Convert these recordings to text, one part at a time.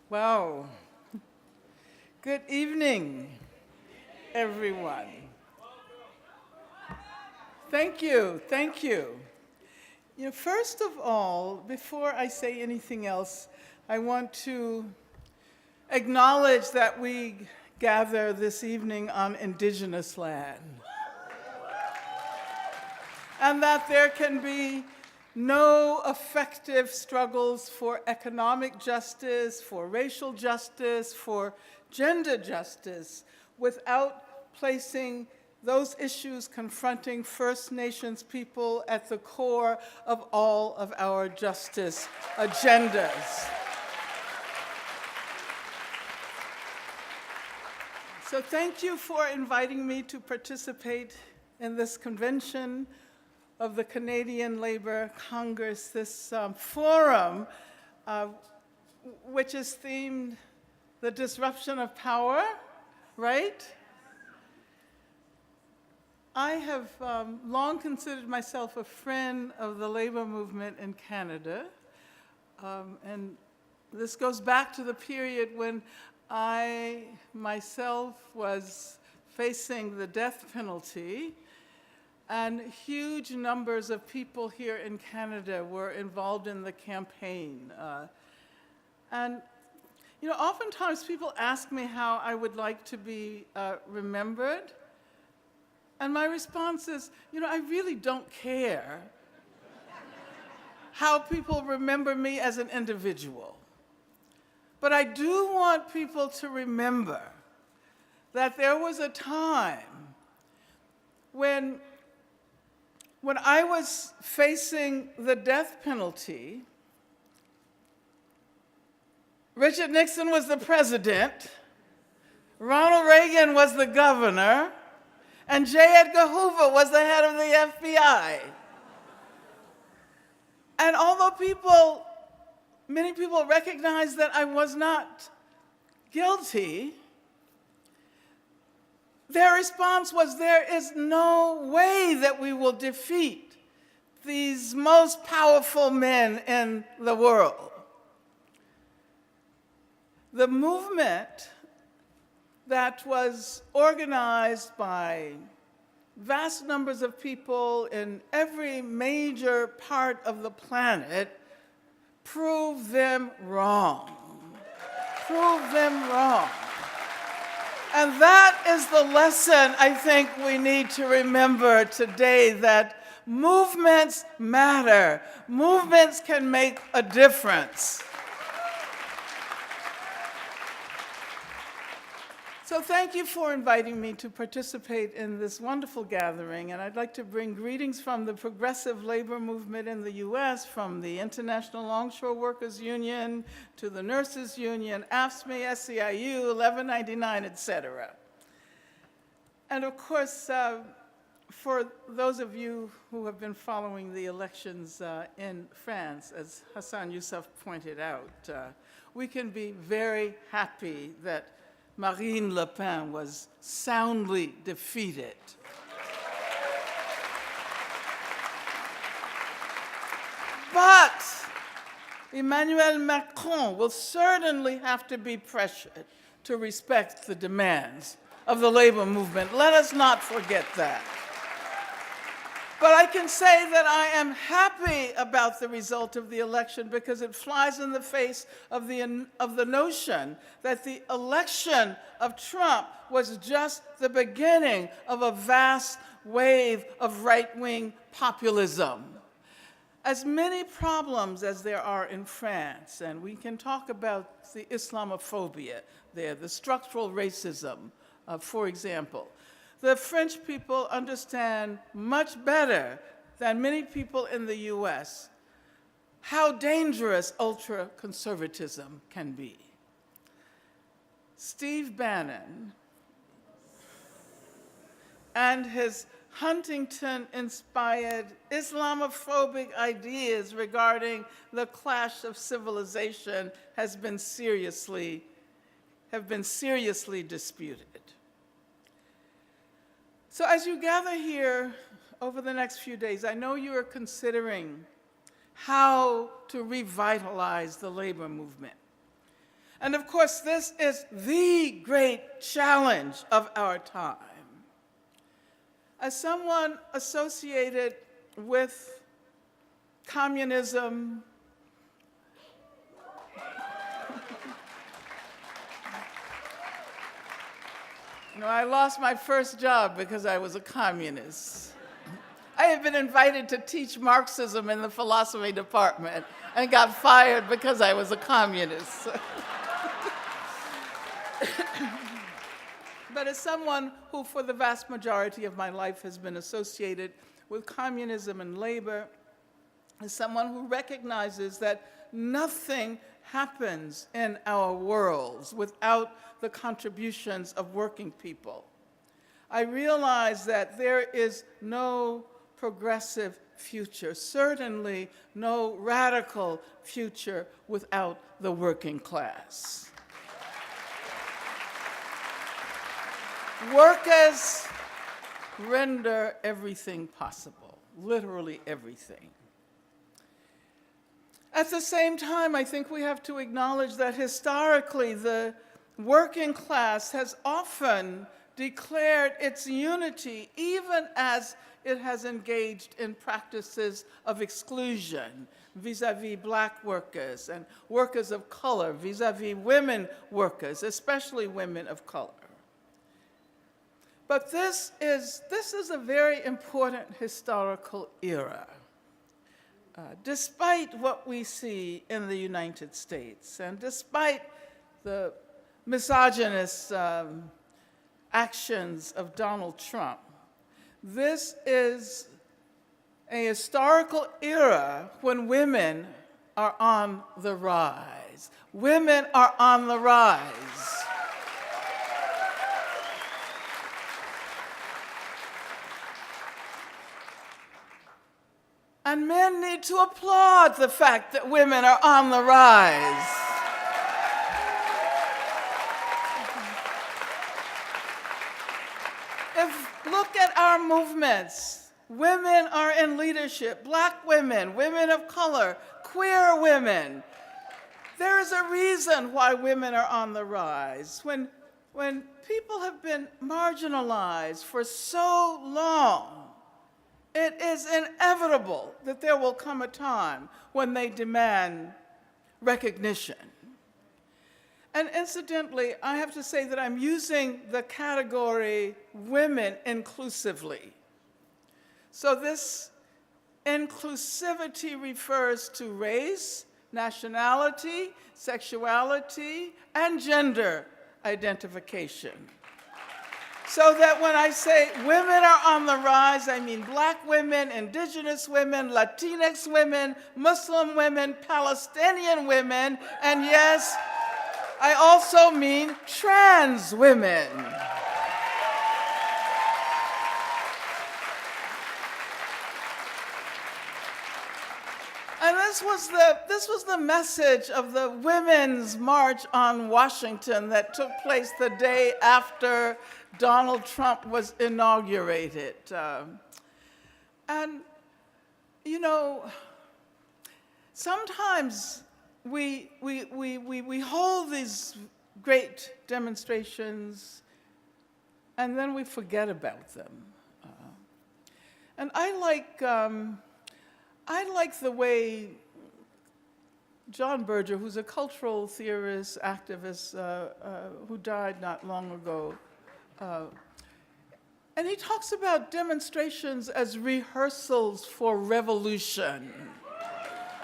Wow. Good evening, everyone. Thank you, thank you. First of all, before I say anything else, I want to acknowledge that we gather this evening on indigenous land. And that there can be no effective struggles for economic justice, for racial justice, for gender justice, without placing those issues confronting First Nations people at the core of all of our justice agendas. So thank you for inviting me to participate in this convention of the Canadian Labour Congress, this forum, which is themed the disruption of power, right? I have long considered myself a friend of the labor movement in Canada, and this goes back to the period when I myself was facing the death penalty, and huge numbers of people here in Canada were involved in the campaign. Oftentimes people ask me how I would like to be remembered. And my response is, I really don't care how people remember me as an individual. But I do want people to remember that there was a time when I was facing the death penalty, Richard Nixon was the president, Ronald Reagan was the governor, and J. Edgar Hoover was the head of the FBI. And although many people recognized that I was not guilty, their response was, there is no way that we will defeat these most powerful men in the world. The movement that was organized by vast numbers of people in every major part of the planet proved them wrong. Proved them wrong. And that is the lesson I think we need to remember today, that movements matter. Movements can make a difference. So thank you for inviting me to participate in this wonderful gathering, and I'd like to bring greetings from the progressive labor movement in the US, from the International Longshore Workers Union to the Nurses Union, AFSCME, SEIU, 1199, etc. And of course, for those of you who have been following the elections in France, as Hassan Youssef pointed out, we can be very happy that Marine Le Pen was soundly defeated. But Emmanuel Macron will certainly have to be pressured to respect the demands of the labor movement. Let us not forget that. But I can say that I am happy about the result of the election because it flies in the face of the notion that the election of Trump was just the beginning of a vast wave of right-wing populism. As many problems as there are in France, and we can talk about the Islamophobia there, the structural racism, for example, the French people understand much better than many people in the US how dangerous ultra-conservatism can be. Steve Bannon and his Huntington-inspired Islamophobic ideas regarding the clash of civilization have been seriously disputed. So as you gather here over the next few days, I know you are considering how to revitalize the labor movement. And of course, this is the great challenge of our time. As someone associated with communism, I lost my first job because I was a communist. I had been invited to teach Marxism in the philosophy department and got fired because I was a communist. But as someone who, for the vast majority of my life, has been associated with communism and labor, as someone who recognizes that nothing happens in our worlds without the contributions of working people, I realize that there is no progressive future, certainly no radical future without the working class. Workers render everything possible, literally everything. At the same time, I think we have to acknowledge that historically the working class has often declared its unity even as it has engaged in practices of exclusion vis-à-vis black workers and workers of color, vis-à-vis women workers, especially women of color. But this is a very important historical era. Despite what we see in the United States, and despite the misogynist actions of Donald Trump, this is a historical era when women are on the rise. Women are on the rise. And men need to applaud the fact that women are on the rise. Look at our movements. Women are in leadership, black women, women of color, queer women. There is a reason why women are on the rise. When people have been marginalized for so long, it is inevitable that there will come a time when they demand recognition. And incidentally, I have to say that I'm using the category women inclusively. So this inclusivity refers to race, nationality, sexuality, and gender identification. So that when I say women are on the rise, I mean black women, indigenous women, Latinx women, Muslim women, Palestinian women, and yes, I also mean trans women. And this was the message of the Women's March on Washington that took place the day after Donald Trump was inaugurated. And, sometimes we hold these great demonstrations and then we forget about them. And I like the way John Berger, who's a cultural theorist, activist, who died not long ago, and he talks about demonstrations as rehearsals for revolution.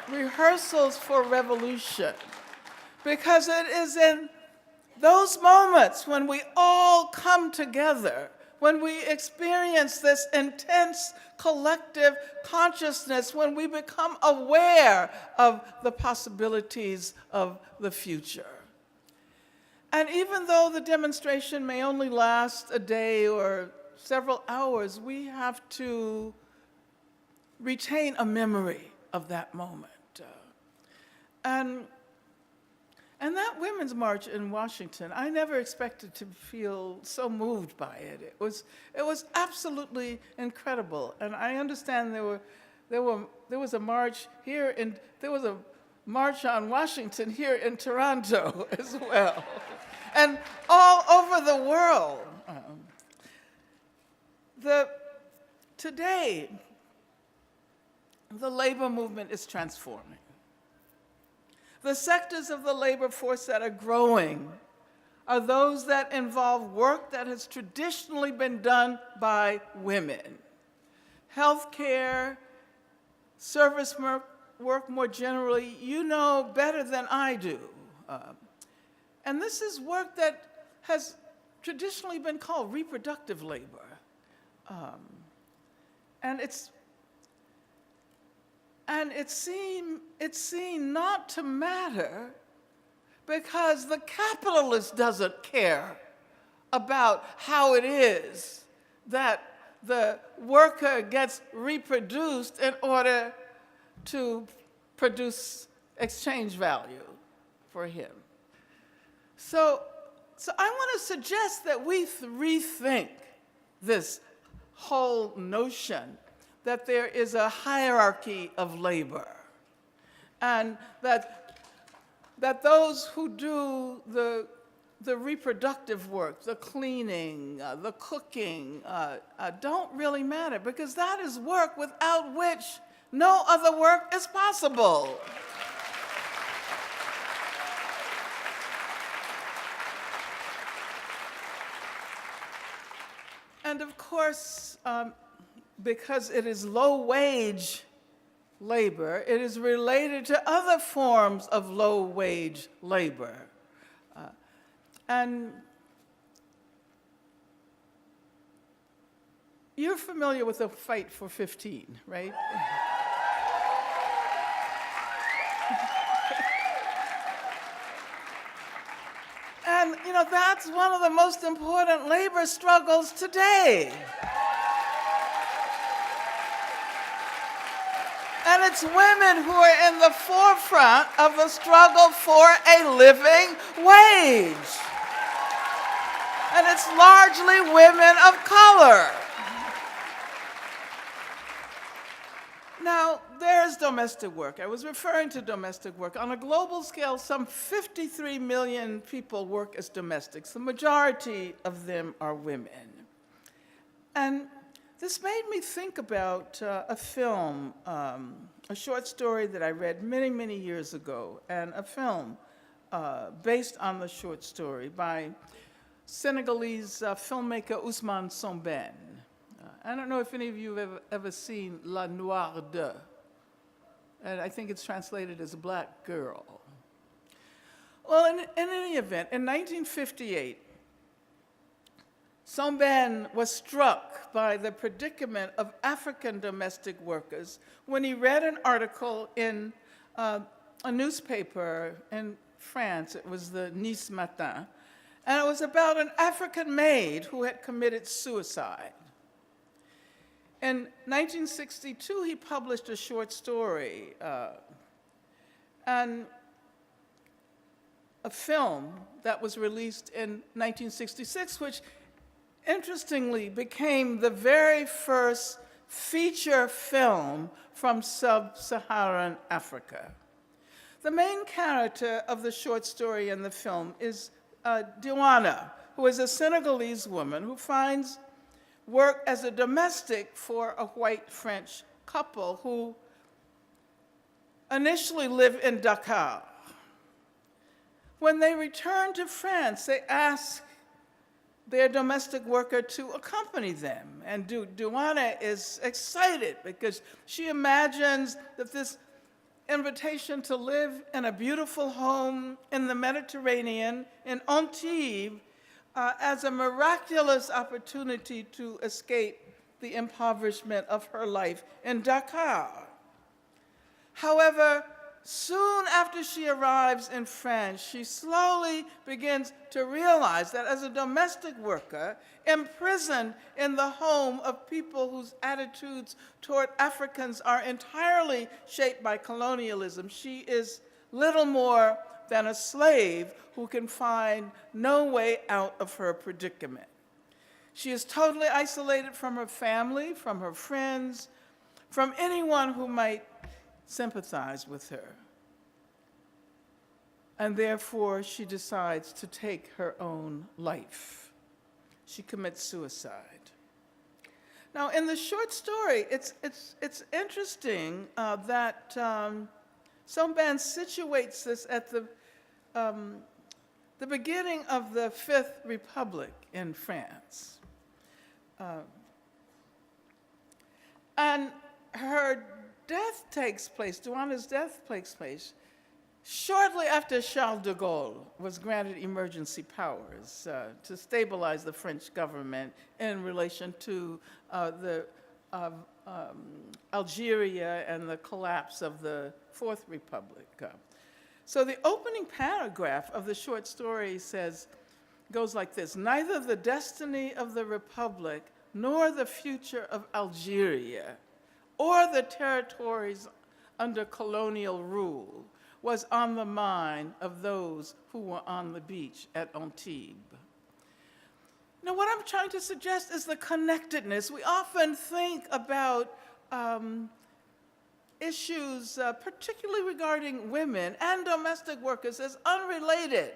Rehearsals for revolution. Because it is in those moments when we all come together, when we experience this intense collective consciousness, when we become aware of the possibilities of the future. And even though the demonstration may only last a day or several hours, we have to retain a memory of that moment. And that Women's March in Washington, I never expected to feel so moved by it. It was absolutely incredible. And I understand there was a march here, and there was a March on Washington here in Toronto as well, and all over the world. Today, the labor movement is transforming. The sectors of the labor force that are growing are those that involve work that has traditionally been done by women. Healthcare, service work more generally, you know better than I do. And this is work that has traditionally been called reproductive labor. And it's seen not to matter because the capitalist doesn't care about how it is that the worker gets reproduced in order to produce exchange value for him. So I want to suggest that we rethink this whole notion that there is a hierarchy of labor, and that those who do the reproductive work, the cleaning, the cooking, don't really matter, because that is work without which no other work is possible. And of course, because it is low-wage labor, it is related to other forms of low-wage labor. And you're familiar with the fight for 15, right? And, you know, that's one of the most important labor struggles today. And it's women who are in the forefront of the struggle for a living wage. And it's largely women of color. Now, there's domestic work. I was referring to domestic work. On a global scale, some 53 million people work as domestics. The majority of them are women. And this made me think about a film, a short story that I read many, many years ago, and a film based on the short story by Senegalese filmmaker Ousmane Sembène. I don't know if any of you have ever seen La Noire de, and I think it's translated as Black Girl. Well, in any event, in 1958, Sembène was struck by the predicament of African domestic workers when he read an article in a newspaper in France. It was the Nice Matin, and it was about an African maid who had committed suicide. In 1962, he published a short story and a film that was released in 1966, which interestingly became the very first feature film from sub-Saharan Africa. The main character of the short story in the film is Diwana, who is a Senegalese woman who finds work as a domestic for a white French couple who initially live in Dakar. When they return to France, they ask their domestic worker to accompany them. And Diwana is excited because she imagines that this invitation to live in a beautiful home in the Mediterranean, in Antibes, as a miraculous opportunity to escape the impoverishment of her life in Dakar. However, soon after she arrives in France, she slowly begins to realize that as a domestic worker, imprisoned in the home of people whose attitudes toward Africans are entirely shaped by colonialism, she is little more than a slave who can find no way out of her predicament. She is totally isolated from her family, from her friends, from anyone who might sympathize with her. and therefore she decides to take her own life. She commits suicide. Now, in the short story, it's interesting that Somban situates this at the beginning of the Fifth Republic in France. And her death takes place, Duana's death takes place, shortly after Charles de Gaulle was granted emergency powers to stabilize the French government in relation to Algeria and the collapse of the Fourth Republic. So the opening paragraph of the short story goes like this: neither the destiny of the Republic nor the future of Algeria or the territories under colonial rule was on the mind of those who were on the beach at Antibes. Now, what I'm trying to suggest is the connectedness. We often think about issues, particularly regarding women and domestic workers, as unrelated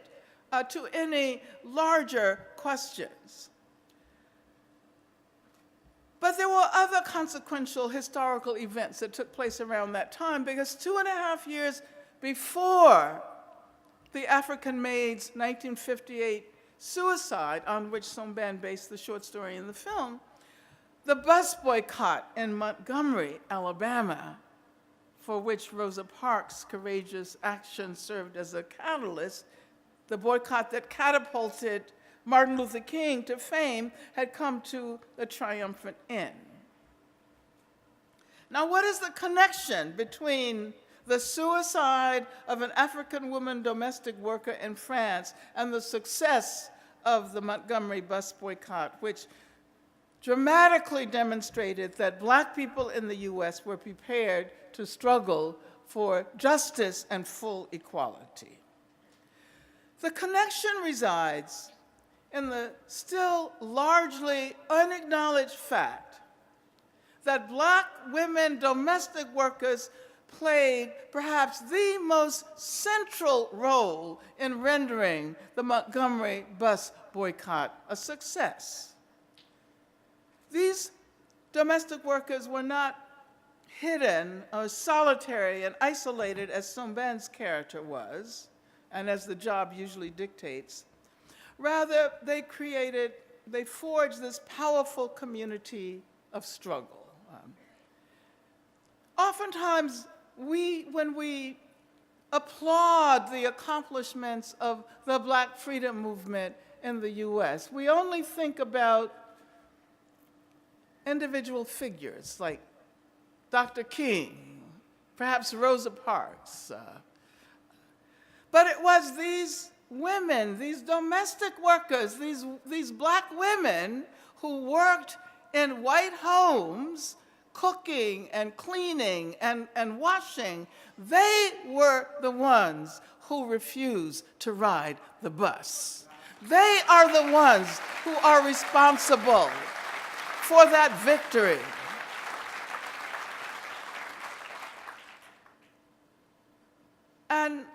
to any larger questions. But there were other consequential historical events that took place around that time, because 2.5 years before the African Maid's 1958 suicide, on which Somban based the short story in the film, the bus boycott in Montgomery, Alabama, for which Rosa Parks' courageous action served as a catalyst, the boycott that catapulted Martin Luther King to fame, had come to a triumphant end. Now, what is the connection between the suicide of an African woman domestic worker in France and the success of the Montgomery bus boycott, which dramatically demonstrated that Black people in the US were prepared to struggle for justice and full equality? The connection resides in the still largely unacknowledged fact that Black women domestic workers played perhaps the most central role in rendering the Montgomery bus boycott a success. These domestic workers were not hidden or solitary and isolated as Somban's character was, and as the job usually dictates. Rather, they forged this powerful community of struggle. Oftentimes, when we applaud the accomplishments of the Black freedom movement in the US, we only think about individual figures like Dr. King, perhaps Rosa Parks. But it was these women, these domestic workers, these Black women who worked in white homes, cooking and cleaning and washing. They were the ones who refused to ride the bus. They are the ones who are responsible for that victory. And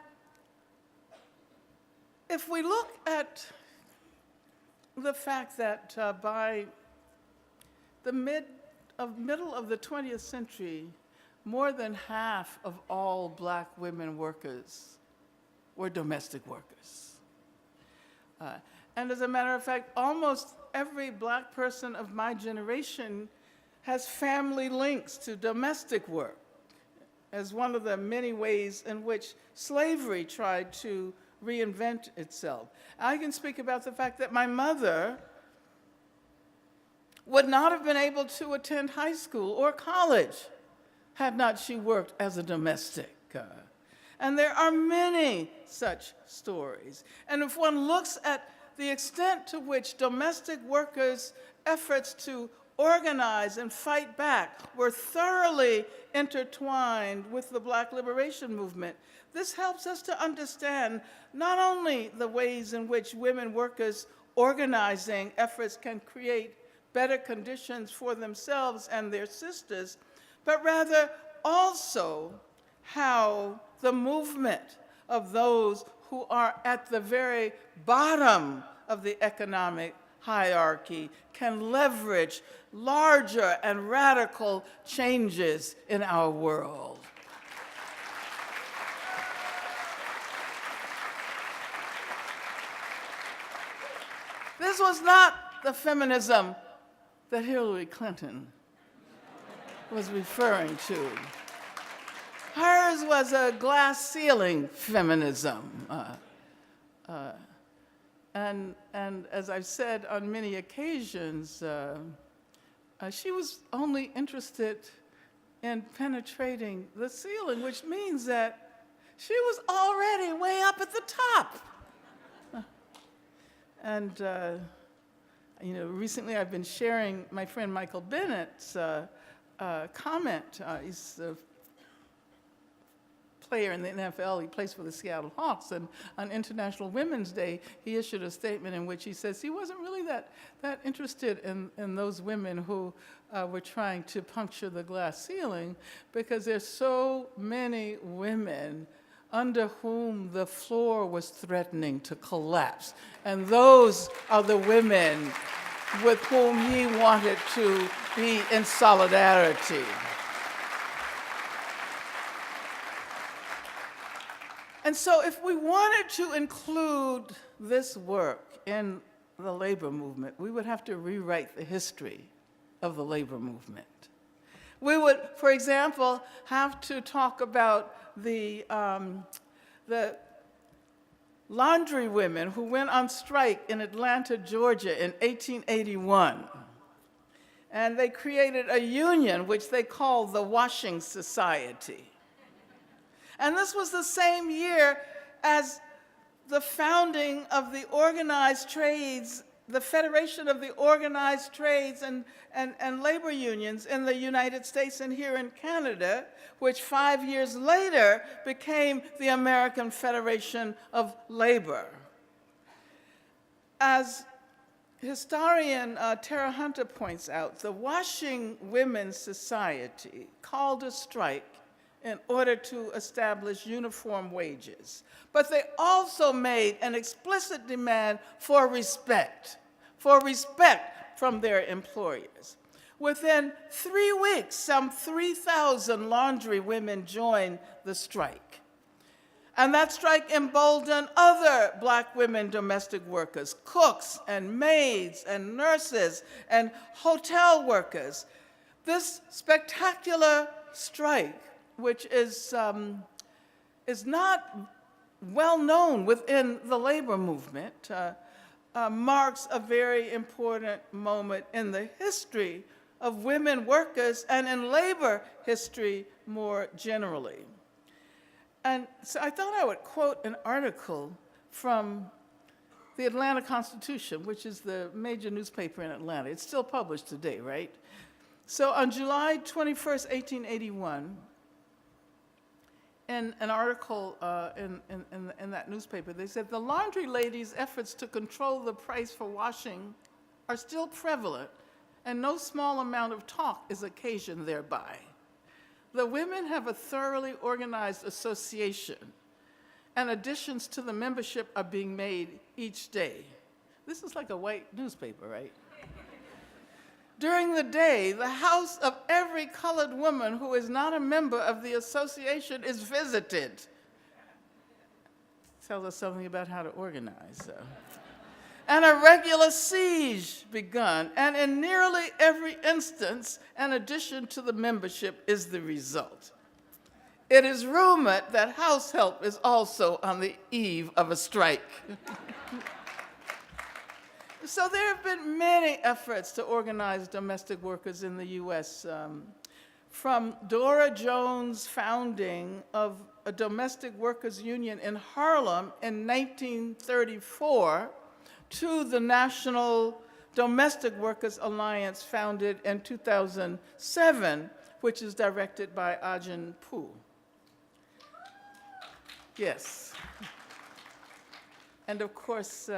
if we look at the fact that by the middle of the 20th century, more than half of all Black women workers were domestic workers. And as a matter of fact, almost every Black person of my generation has family links to domestic work as one of the many ways in which slavery tried to reinvent itself. I can speak about the fact that my mother would not have been able to attend high school or college had not she worked as a domestic. And there are many such stories. And if one looks at the extent to which domestic workers' efforts to organize and fight back were thoroughly intertwined with the Black liberation movement, this helps us to understand not only the ways in which women workers' organizing efforts can create better conditions for themselves and their sisters, but rather also how the movement of those who are at the very bottom of the economic hierarchy can leverage larger and radical changes in our world. This was not the feminism that Hillary Clinton was referring to. Hers was a glass ceiling feminism. And as I've said on many occasions, she was only interested in penetrating the ceiling, which means that she was already way up at the top. And recently I've been sharing my friend Michael Bennett's comment. He's a player in the NFL. He plays for the Seattle Hawks. And on International Women's Day, he issued a statement in which he says he wasn't really that interested in those women who were trying to puncture the glass ceiling, because there's so many women under whom the floor was threatening to collapse. And those are the women with whom he wanted to be in solidarity. And so if we wanted to include this work in the labor movement, we would have to rewrite the history of the labor movement. We would, for example, have to talk about the laundry women who went on strike in Atlanta, Georgia in 1881. And they created a union which they called the Washing Society. And this was the same year as the founding of the organized trades, the Federation of the Organized Trades and Labor Unions in the United States and here in Canada, which 5 years later became the American Federation of Labor. As historian Tara Hunter points out, the Washing Women's Society called a strike in order to establish uniform wages. But they also made an explicit demand for respect from their employers. Within 3 weeks, some 3,000 laundry women joined the strike. And that strike emboldened other Black women domestic workers, cooks and maids and nurses and hotel workers. This spectacular strike, which is not well known within the labor movement, marks a very important moment in the history of women workers and in labor history more generally. And so I thought I would quote an article from the Atlanta Constitution, which is the major newspaper in Atlanta. It's still published today, right? So on July 21st, 1881, in an article in that newspaper, they said, the laundry ladies' efforts to control the price for washing are still prevalent, and no small amount of talk is occasioned thereby. The women have a thoroughly organized association, and additions to the membership are being made each day. This is like a white newspaper, right? During the day, the house of every colored woman who is not a member of the association is visited. Tells us something about how to organize. And a regular siege begun, and in nearly every instance, an addition to the membership is the result. It is rumored that house help is also on the eve of a strike. So there have been many efforts to organize domestic workers in the US, from Dora Jones' founding of a domestic workers union in Harlem in 1934 to the National Domestic Workers Alliance founded in 2007, which is directed by Ajahn Poo. Yes. And of course,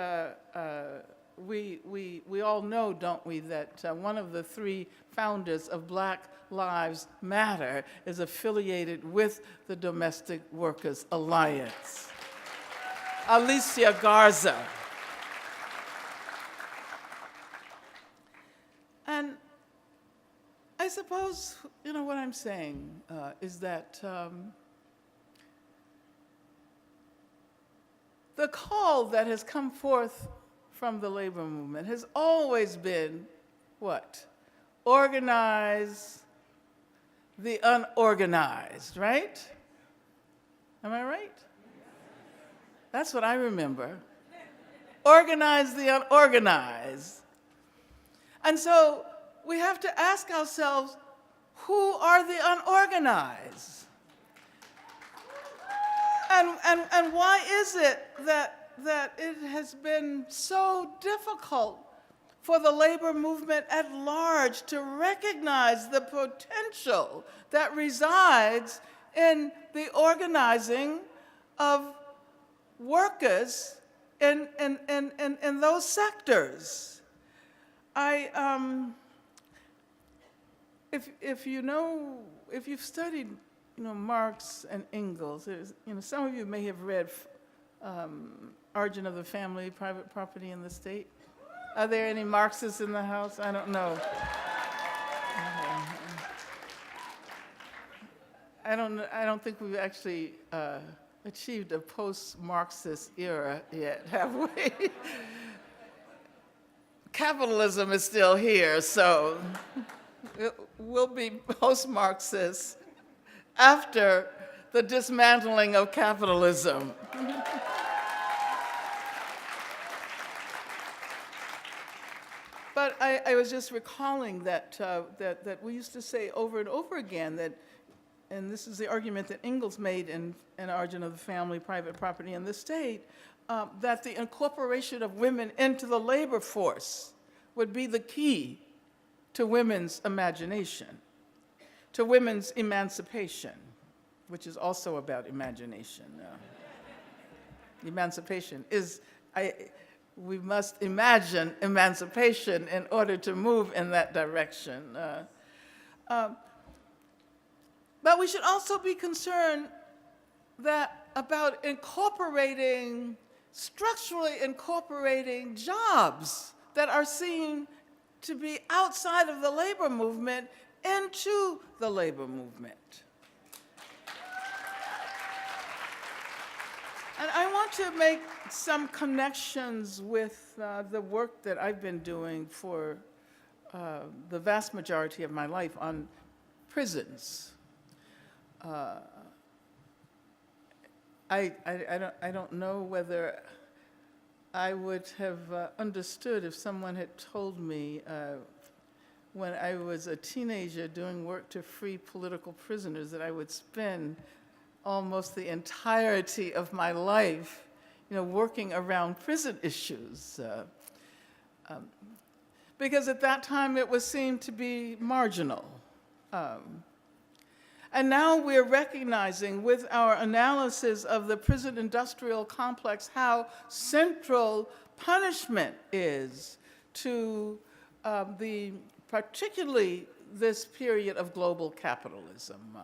we all know, don't we, that one of the 3 founders of Black Lives Matter is affiliated with the Domestic Workers Alliance. Alicia Garza. And I suppose, what I'm saying is that the call that has come forth from the labor movement has always been what? Organize the unorganized, right? Am I right? That's what I remember. Organize the unorganized. And so we have to ask ourselves, who are the unorganized? And why is it that it has been so difficult for the labor movement at large to recognize the potential that resides in the organizing of workers in those sectors? If you've studied, Marx and Engels, some of you may have read Origin of the Family, Private Property in the State. Are there any Marxists in the house? I don't know. I don't think we've actually achieved a post-Marxist era yet, have we? Capitalism is still here, so we'll be post-Marxist after the dismantling of capitalism. But I was just recalling that we used to say over and over again that, and this is the argument that Engels made in Origin of the Family, Private Property in the State, that the incorporation of women into the labor force would be the key to women's imagination, to women's emancipation, which is also about imagination. Emancipation is, we must imagine emancipation in order to move in that direction. But we should also be concerned about structurally incorporating jobs that are seen to be outside of the labor movement into the labor movement. And I want to make some connections with the work that I've been doing for the vast majority of my life on prisons. I don't know whether I would have understood if someone had told me when I was a teenager doing work to free political prisoners that I would spend almost the entirety of my life, working around prison issues. Because at that time it was seen to be marginal. And now we're recognizing with our analysis of the prison industrial complex how central punishment is to particularly this period of global capitalism.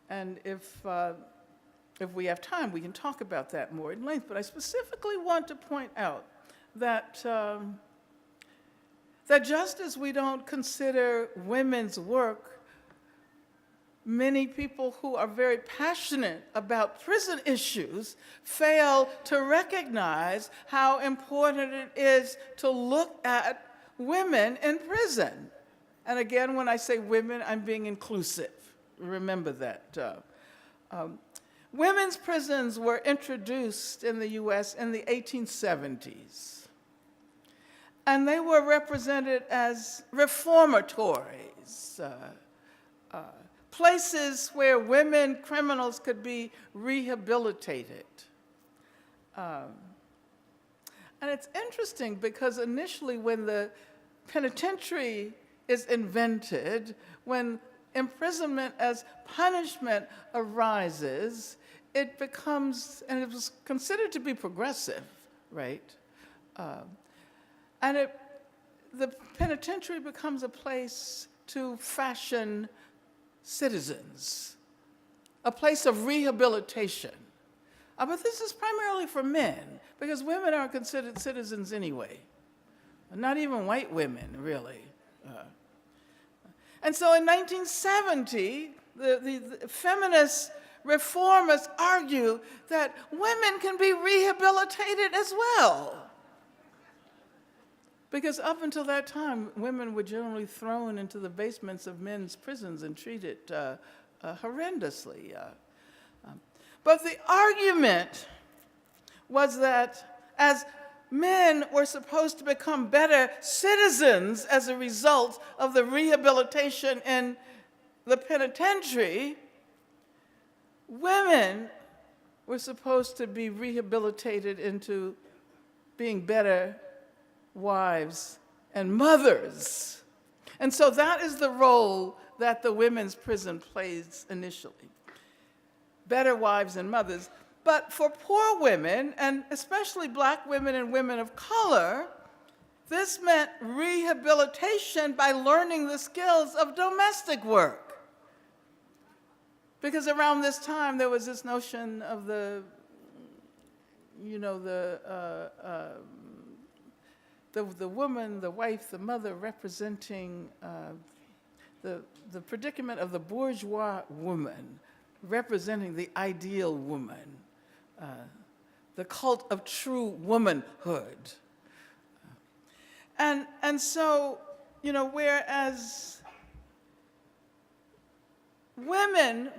And if we have time, we can talk about that more in length. But I specifically want to point out that just as we don't consider women's work, many people who are very passionate about prison issues fail to recognize how important it is to look at women in prison. And again, when I say women, I'm being inclusive. Remember that. Women's prisons were introduced in the US in the 1870s. And they were represented as reformatories, places where women criminals could be rehabilitated. And it's interesting because initially when the penitentiary is invented, when imprisonment as punishment arises, it becomes, and it was considered to be progressive, right? And the penitentiary becomes a place to fashion citizens, a place of rehabilitation, But this is primarily for men, because women aren't considered citizens anyway. Not even white women, really. And so in 1970, the feminist reformers argue that women can be rehabilitated as well. Because up until that time, women were generally thrown into the basements of men's prisons and treated horrendously. But the argument was that as men were supposed to become better citizens as a result of the rehabilitation in the penitentiary, women were supposed to be rehabilitated into being better wives and mothers. And so that is the role that the women's prison plays initially. Better wives and mothers. But for poor women, and especially black women and women of color, this meant rehabilitation by learning the skills of domestic work. Because around this time, there was this notion of the woman, the wife, the mother representing the predicament of the bourgeois woman, representing the ideal woman, the cult of true womanhood. And so, whereas women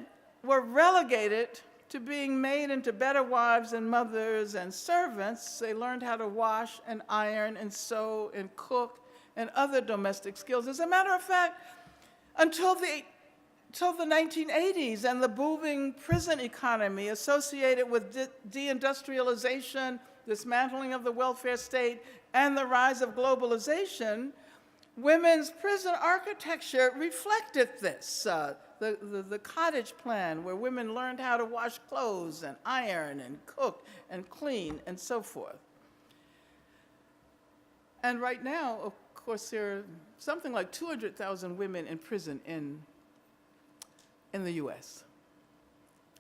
were relegated to being made into better wives and mothers and servants, they learned how to wash and iron and sew and cook and other domestic skills. As a matter of fact, until the 1980s and the booming prison economy associated with deindustrialization, dismantling of the welfare state, and the rise of globalization, women's prison architecture reflected this. The cottage plan, where women learned how to wash clothes and iron and cook and clean and so forth. And right now, of course, there are something like 200,000 women in prison in the US.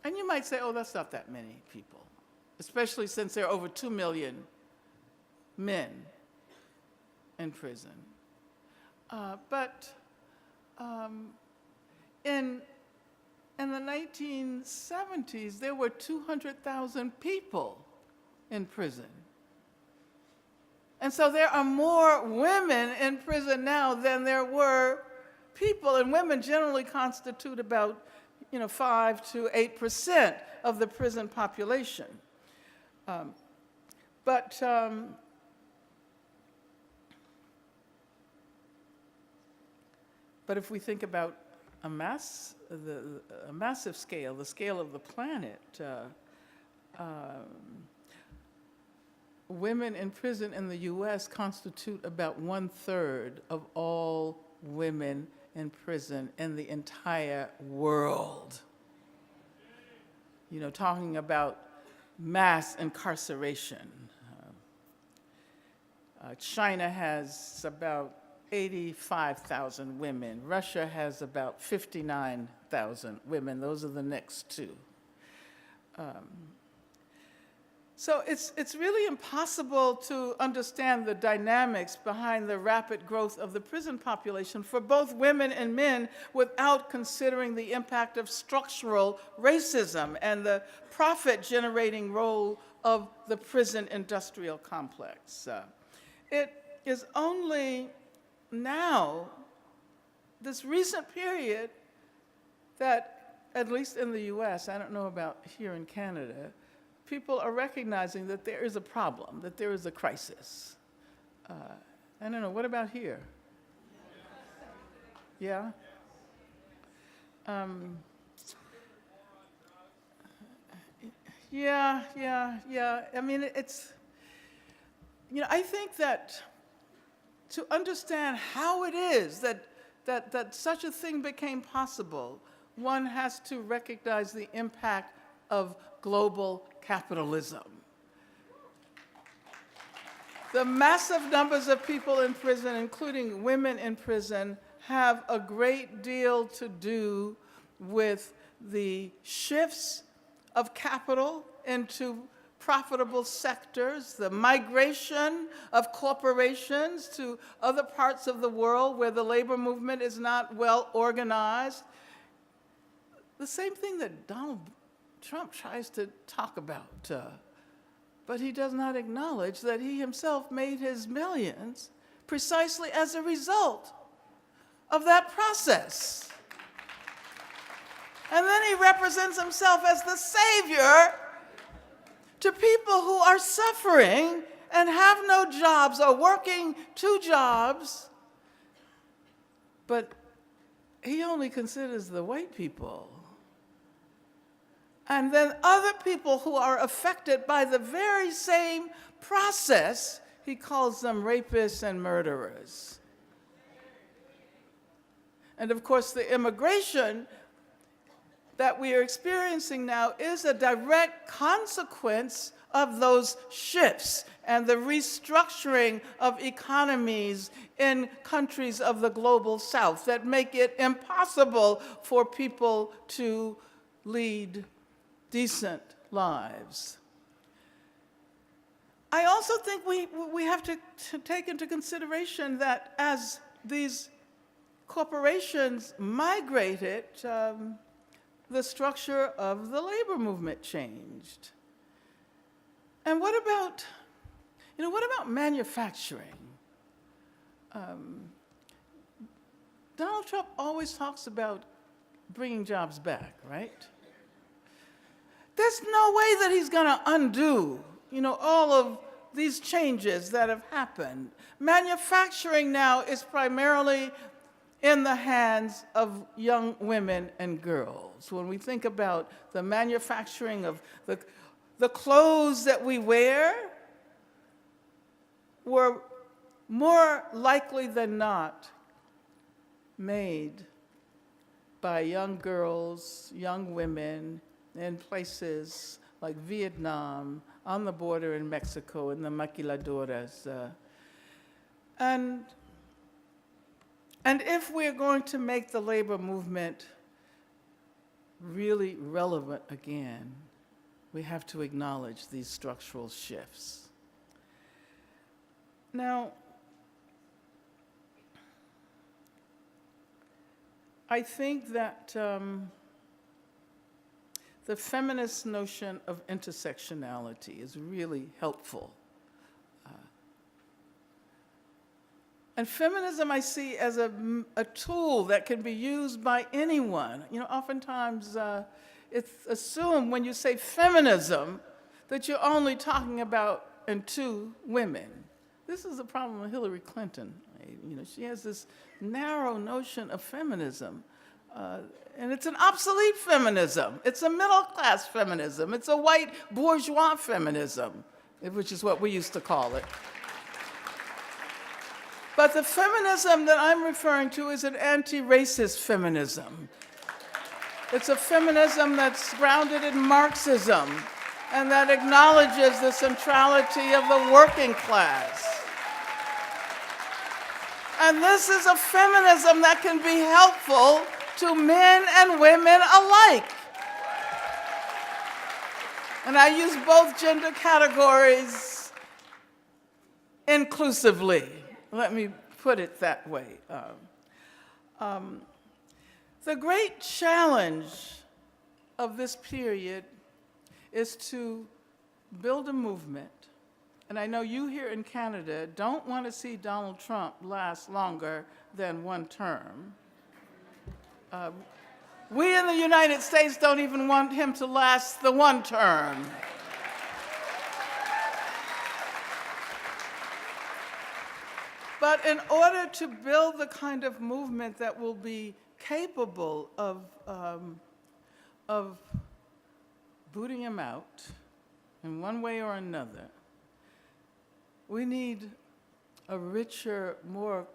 And you might say, oh, that's not that many people, especially since there are over 2 million men in prison. But in the 1970s, there were 200,000 people in prison. And so there are more women in prison now than there were people, and women generally constitute about 5 to 8% of the prison population. But if we think about a massive scale, the scale of the planet, women in prison in the US constitute about 1/3 of all women in prison in the entire world. Talking about mass incarceration. China has about 85,000 women. Russia has about 59,000 women. Those are the next two. So it's really impossible to understand the dynamics behind the rapid growth of the prison population for both women and men without considering the impact of structural racism and the profit-generating role of the prison industrial complex. It is only now, this recent period, that, at least in the US, I don't know about here in Canada, people are recognizing that there is a problem, that there is a crisis. I don't know, what about here? Yeah? Yeah. I mean, it's, I think that to understand how it is that such a thing became possible, one has to recognize the impact of global capitalism. The massive numbers of people in prison, including women in prison, have a great deal to do with the shifts of capital into profitable sectors, the migration of corporations to other parts of the world where the labor movement is not well organized. The same thing that Donald Trump tries to talk about, but he does not acknowledge that he himself made his millions precisely as a result of that process. And then he represents himself as the savior to people who are suffering and have no jobs or working 2 jobs, but he only considers the white people. And then other people who are affected by the very same process, he calls them rapists and murderers. And of course, the immigration that we are experiencing now is a direct consequence of those shifts and the restructuring of economies in countries of the global south that make it impossible for people to lead decent lives. I also think we have to take into consideration that as these corporations migrated, the structure of the labor movement changed. And what about manufacturing? Donald Trump always talks about bringing jobs back, right? There's no way that he's going to undo, all of these changes that have happened. Manufacturing now is primarily in the hands of young women and girls. When we think about the manufacturing of the clothes that we wear, were more likely than not made by young girls, young women in places like Vietnam, on the border in Mexico, in the maquiladoras. And if we're going to make the labor movement really relevant again, we have to acknowledge these structural shifts. Now, I think that the feminist notion of intersectionality is really helpful. And feminism I see as a tool that can be used by anyone. Oftentimes it's assumed when you say feminism that you're only talking about two women. This is the problem with Hillary Clinton. She has this narrow notion of feminism. And it's an obsolete feminism. It's a middle-class feminism. It's a white bourgeois feminism, which is what we used to call it. But the feminism that I'm referring to is an anti-racist feminism. It's a feminism that's grounded in Marxism and that acknowledges the centrality of the working class. And this is a feminism that can be helpful to men and women alike. And I use both gender categories inclusively. Let me put it that way. The great challenge of this period is to build a movement. And I know you here in Canada don't want to see Donald Trump last longer than 1 term. We in the United States don't even want him to last the 1 term. But in order to build the kind of movement that will be capable of booting him out in one way or another, we need a richer, more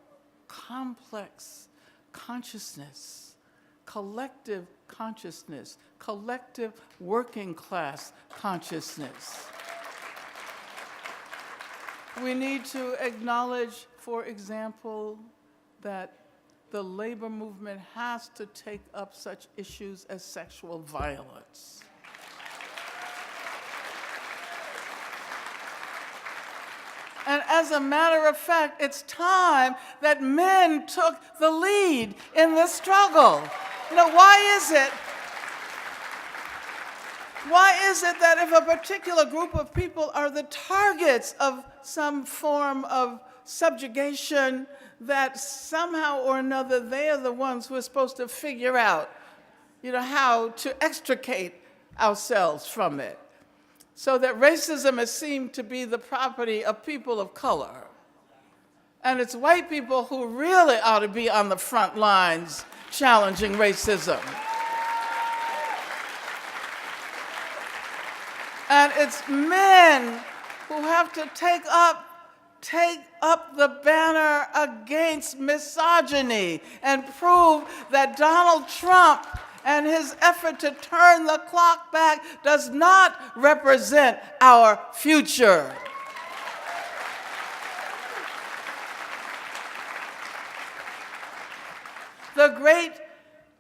complex consciousness, collective working class consciousness. We need to acknowledge, for example, that the labor movement has to take up such issues as sexual violence. as a matter of fact, it's time that men took the lead in this struggle. You know, why is it that if a particular group of people are the targets of some form of subjugation, that somehow or another they are the ones who are supposed to figure out, how to extricate ourselves from it? So that racism is seen to be the property of people of color. And it's white people who really ought to be on the front lines challenging racism. And it's men who have to take up the banner against misogyny and prove that Donald Trump and his effort to turn the clock back does not represent our future. The great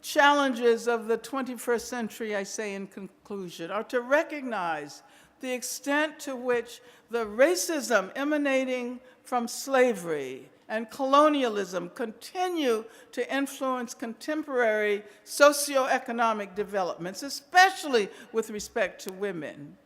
challenges of the 21st century, I say in conclusion, are to recognize the extent to which the racism emanating from slavery and colonialism continue to influence contemporary socioeconomic developments, especially with respect to women.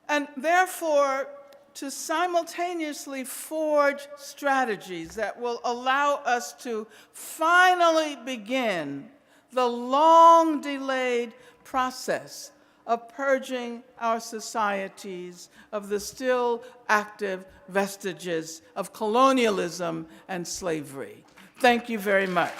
And therefore, to simultaneously forge strategies that will allow us to finally begin the long-delayed process of purging our societies of the still active vestiges of colonialism and slavery. Thank you very much.